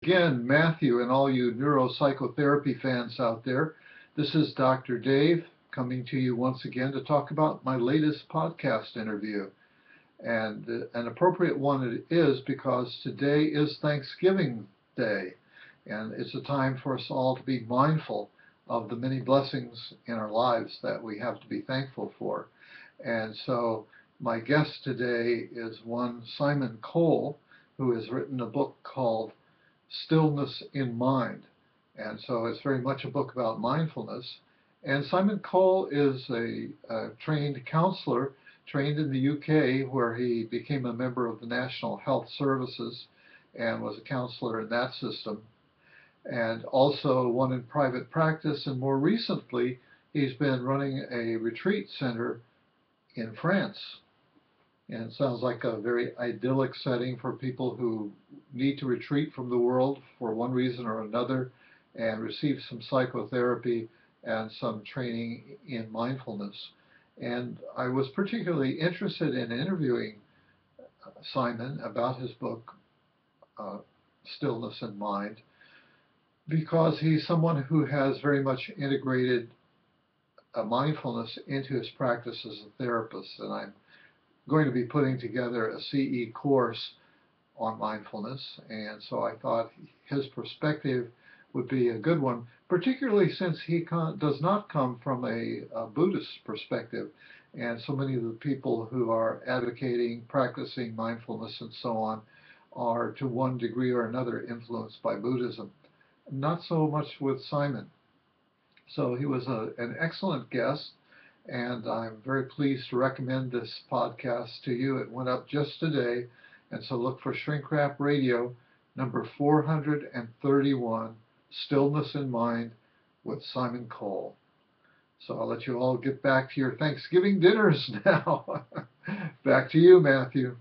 Again, Matthew, and all you neuropsychotherapy fans out there. This is Dr. Dave coming to you once again to talk about my latest podcast interview. And an appropriate one it is because today is Thanksgiving Day, and it's a time for us all to be mindful of the many blessings in our lives that we have to be thankful for. And so, my guest today is one Simon Cole, who has written a book called Stillness in Mind. And so it's very much a book about mindfulness. And Simon Cole is a trained counselor, trained in the UK, where he became a member of the National Health Services and was a counselor in that system, and also one in private practice. And more recently, he's been running a retreat center in France. And it sounds like a very idyllic setting for people who need to retreat from the world for one reason or another and receive some psychotherapy and some training in mindfulness. And I was particularly interested in interviewing Simon about his book, uh, Stillness in Mind, because he's someone who has very much integrated mindfulness into his practice as a therapist. And I'm going to be putting together a CE course on mindfulness, and so I thought his perspective would be a good one, particularly since he does not come from a Buddhist perspective, and so many of the people who are advocating, practicing mindfulness and so on are to one degree or another influenced by Buddhism. Not so much with Simon. So he was an excellent guest, and I'm very pleased to recommend this podcast to you. It went up just today, and so look for Shrink Rap Radio number 431, Stillness in Mind with Simon Cole. So I'll let you all get back to your Thanksgiving dinners now. Back to you, Matthew.